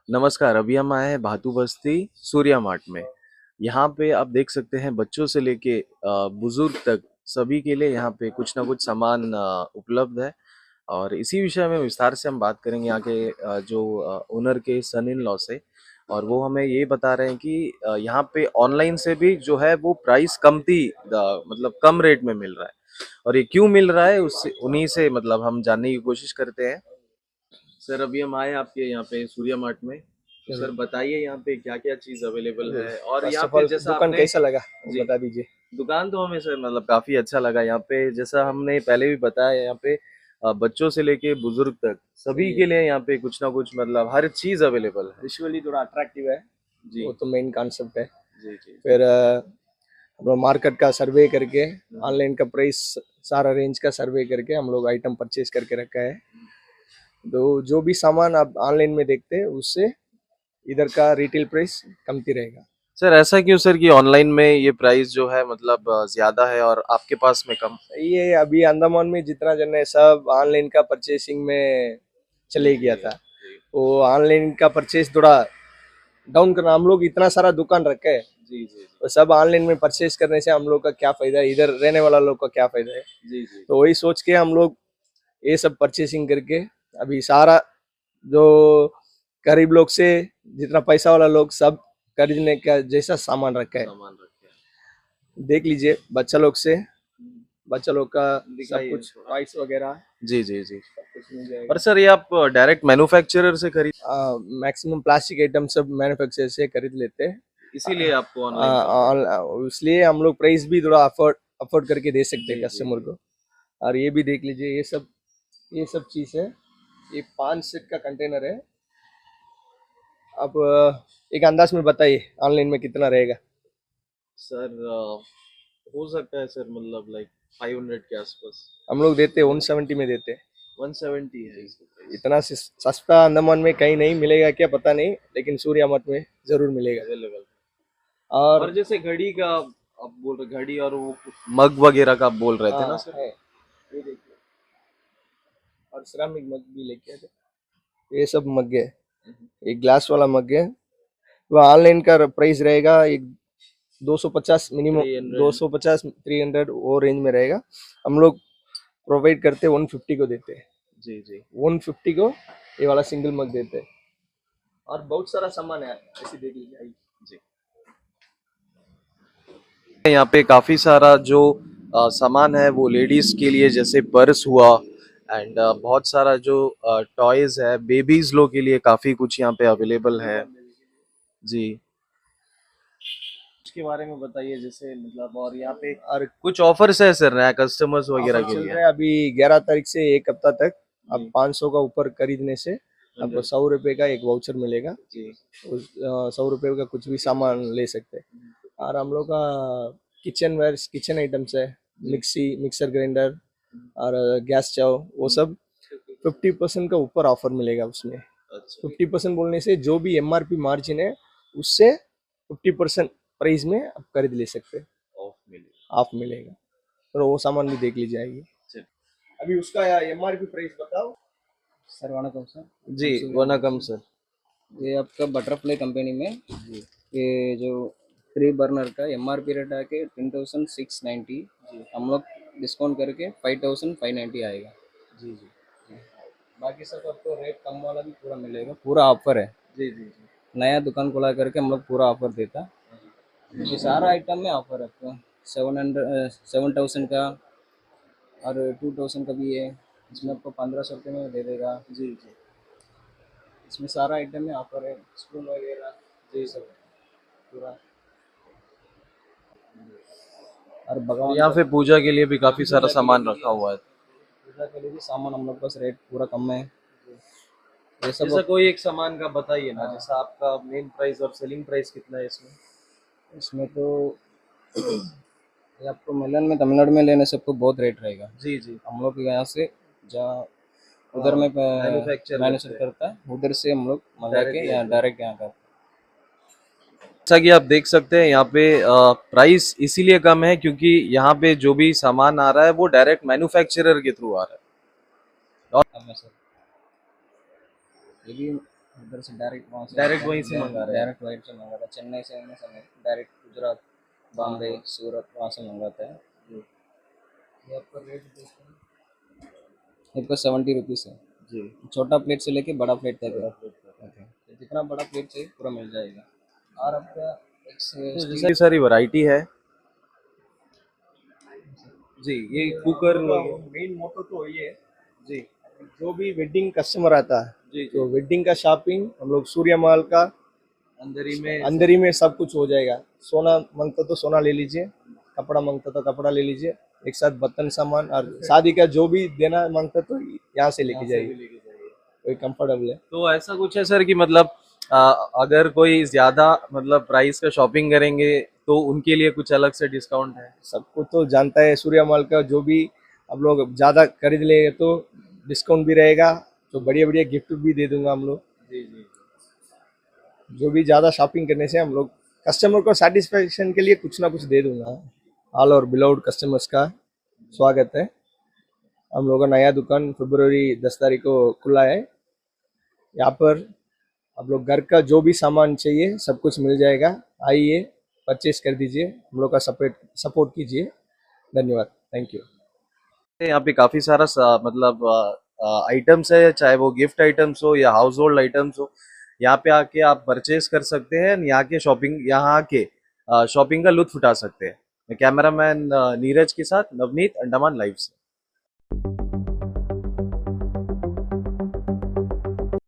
नमस्कार। अभी हम आए हैं भातू बस्ती सूर्या मार्ट में। यहाँ पे आप देख सकते हैं बच्चों से लेके बुजुर्ग तक सभी के लिए यहाँ पे कुछ ना कुछ सामान उपलब्ध है। और इसी विषय में विस्तार से हम बात करेंगे यहाँ के जो ओनर के सन इन लॉ से। और वो हमें ये बता रहे हैं कि यहाँ पे ऑनलाइन से भी जो है वो प्राइस मतलब कम रेट में मिल रहा है। और ये क्यों मिल रहा है उससे उन्हीं से मतलब हम जानने की कोशिश करते हैं। सर अभी हम आए आपके यहाँ पे सूर्या मार्ट में। तो सर बताइए यहाँ पे क्या क्या चीज अवेलेबल है और फर्स्ट यहाँ ऑफ पे ऑल जैसा दुकान आपने। कैसा लगा वो जी। बता दीजिए। दुकान तो हमें सर मतलब काफी अच्छा लगा यहाँ पे, जैसा हमने पहले भी बताया यहाँ पे बच्चों से लेके बुजुर्ग तक सभी सही के है। लिए यहाँ पे कुछ ना कुछ मतलब हर चीज अवेलेबल है। विजुअली थोड़ा अट्रैक्टिव है, जी वो तो मेन कॉन्सेप्ट है। जी जी। फिर हम लोग मार्केट का सर्वे करके ऑनलाइन का प्राइस सारा रेंज का सर्वे करके हम लोग आइटम परचेज करके रखा है। तो जो भी सामान आप ऑनलाइन में देखते हैं उससे इधर का रिटेल प्राइस कमती रहेगा। सर ऐसा क्यों सर कि ऑनलाइन में ये प्राइस जो है मतलब ज्यादा है और आपके पास में कम। ये अभी अंडमान में जितना जन है सब ऑनलाइन का परचेसिंग में चले गया जी था। जी वो ऑनलाइन का परचेस थोड़ा डाउन करना, हम लोग इतना सारा दुकान रखे है जी जी तो सब ऑनलाइन में परचेज करने से हम लोग का क्या फायदा है, इधर रहने वाला लोग का क्या फायदा है। जी जी तो वही सोच के हम लोग ये सब परचेसिंग करके अभी सारा जो गरीब लोग से जितना पैसा वाला लोग सब खरीदने का जैसा सामान रखा है। सामान रखे हैं। देख लीजिए बच्चा लोग से, बच्चा लोग का सब दिखाइए कुछ थोड़ा। टॉयस वगैरह जी जी जी। सब कुछ मिल और जाएगा। सर ये आप डायरेक्ट मैन्युफैक्चरर से खरीद, मैक्सिमम प्लास्टिक आइटम सब मैन्युफैक्चर से खरीद लेते हैं। इसीलिए आपको ऑनलाइन कम पड़ रहा इसलिए हम लोग प्राइस भी थोड़ा अफोर्ड अफोर्ड करके दे है। सकते हैं जी जी कस्टमर जी। को। और ये भी देख लीजिए, ये सब चीज है। ये 5 सेट का कंटेनर है। अब एक अंदाज में बताइए ऑनलाइन में कितना रहेगा। सर हो सकता है सर मतलब लाइक 500 के आसपास। हम लोग देते हैं 170 में देते हैं। 170 है इसका प्राइस। इतना सस्ता अंडमान में कहीं नहीं मिलेगा क्या पता नहीं, लेकिन सूर्या मठ में जरूर मिलेगा। अवेलेबल। और और जैसे घड़ी का आप बोल रहे, घड़ी और वो मग वगैरह का आप बोल रहे थे ना हाँ सर। है, ये देखिए। और सिरामिक मग भी लेके आए थे। ये सब मग है, एक ग्लास वाला मग है। वो ऑनलाइन का प्राइस रहेगा एक 250 मिनिमम, 300। 250 300 वो रेंज में रहेगा। हम लोग प्रोवाइड करते 150 को देते हैं। जी जी। 150 को ये वाला सिंगल मग देते हैं। और बहुत सारा सामान है, ऐसे देख लीजिए आइए। जी यहाँ पे काफी सारा जो सामान है वो लेडीज के लिए, जैसे पर्स हुआ एंड बहुत सारा जो टॉयज है बेबीज लोग के लिए काफी कुछ यहाँ पे अवेलेबल है। जी उसके बारे में बताइए जैसे मतलब, और यहाँ पे और कुछ ऑफर्स है सर नया कस्टमर्स वगैरह ऑफर के चल लिए। रहा है अभी 11 तारीख से एक हफ्ता तक। अब जी 500 का ऊपर खरीदने से आपको 100 रुपए का एक वाउचर मिलेगा। जी उस 100 रुपए का कुछ भी सामान ले सकते हैं। और हम लोग का किचन वेयर, किचन आइटम्स है, जी। मिक्सी, मिक्सर ग्राइंडर और गैस स्टव, वो सब 50% का ऊपर ऑफर मिलेगा उसमें। अच्छा 50% बोलने से जो भी एमआरपी मार्जिन है उससे 50% प्राइस में आप खरीद ले सकते हैं, ऑफ मिलेगा। ऑफ मिलेगा। तो वो सामान भी देख ली जाएगी। चल। अभी उसका एमआरपी प्राइस बताओ। Sir वणकम sir. जी हम सूर्या मार्ट वनकम से। सर। ये आपका बटरफ्लाई कंपनी में जी ये जो 3 बर्नर का एमआरपी रेट आके 10,690, हम लोग डिस्काउंट करके 5,590 आएगा। जी जी बाकी सब आपको रेट कम वाला भी पूरा मिलेगा, पूरा ऑफर है। जी जी जी। नया दुकान खुला करके हम लोग पूरा ऑफर देता। ये सारा आइटम में ऑफर है आपको 7,000 का और 2,000 का भी है। इसमें आपको 1,500 रुपये में दे देगा। जी जी इसमें सारा आइटम में ऑफर है, स्पून वगैरह ये जी। सब पूरा। और और भगवान यहाँ का पे पूजा के लिए भी काफी सारा पूजा के लिए सामान भी रखा हुआ है। पूजा के लिए भी सामान हम लोग पास रेट पूरा कम है। ये सब जैसा कोई एक सामान का बताइए ना, हाँ, जैसा आपका मेन प्राइस और सेलिंग प्राइस कितना है इसमें। इसमें तो ये आपको मिलन में, तमिलनाडु में लेने से आपको बहुत रेट रहेगा। जी जी। हम लोग यहाँ से जहाँ उधर हाँ में मैन्युफैक्चर मैन्युफैक्चर करते हैं, करता है, उधर से हम लोग मंगा डायरेक्ट के लेते यहाँ हैं। डायरेक्ट यहाँ का। जैसा कि आप देख सकते हैं यहाँ पे प्राइस इसीलिए कम है क्योंकि यहाँ पे जो भी सामान आ रहा है वो डायरेक्ट मैन्युफैक्चरर के थ्रू आ रहा है। और अब मैं सर ये भी उधर से डायरेक्ट वहाँ से डायरेक्ट वहीं से मंगा रहे हैं। डायरेक्ट वाइट से मंगाता है। चेन्नई से हमने समय डायरेक्ट गुजरात, बॉम्बे, सूरत वहाँ से मंगाता है। ये आपका रेट इसका 70 रुपीज़ है। जी। छोटा प्लेट से लेके बड़ा प्लेट तक है। ओके, तो जितना बड़ा प्लेट चाहिए पूरा मिल जाएगा। और आपका एक जैसे सारी वैरायटी है जी। ये कुकर मेन मोटो तो ये है, जी जो भी वेडिंग कस्टमर आता है जी तो वेडिंग का शॉपिंग हम लोग सूर्या माल का अंदर ही में सब कुछ हो जाएगा। सोना मांगता तो सोना ले लीजिए, कपड़ा मांगता तो कपड़ा ले लीजिए, एक साथ बर्तन सामान और शादी का जो भी देना मांगता तो यहाँ से लेके जाइए, कोई कंफर्टेबल है। तो ऐसा कुछ है सर कि मतलब अगर कोई ज्यादा मतलब प्राइस का शॉपिंग करेंगे तो उनके लिए कुछ अलग से डिस्काउंट है? सबको तो जानता है सूर्या माल का, जो भी आप लोग ज्यादा खरीद लेंगे तो डिस्काउंट भी रहेगा, तो बढ़िया बढ़िया गिफ्ट भी दे दूंगा हम लोग। जी जी। जो भी ज्यादा शॉपिंग करने से हम लोग कस्टमर को सेटिस्फेक्शन के लिए कुछ ना कुछ दे दूंगा। ऑल और बिलोव्ड कस्टमर्स का स्वागत है। हम लोगों का नया दुकान फरवरी 10 तारीख को खुला है। यहाँ पर आप लोग घर का जो भी सामान चाहिए सब कुछ मिल जाएगा। आइए, परचेस कर दीजिए, हम लोग का सपोर्ट कीजिए। धन्यवाद, थैंक यू। यहाँ पे काफी सारा मतलब आइटम्स है, चाहे वो गिफ्ट आइटम्स हो या हाउस होल्ड आइटम्स हो। यहाँ पे आके आप परचेज कर सकते हैं, यहाँ आके शॉपिंग का लुत्फ उठा सकते हैं। मैं कैमरामैन नीरज के साथ नवनीत, अंडमान लाइव से।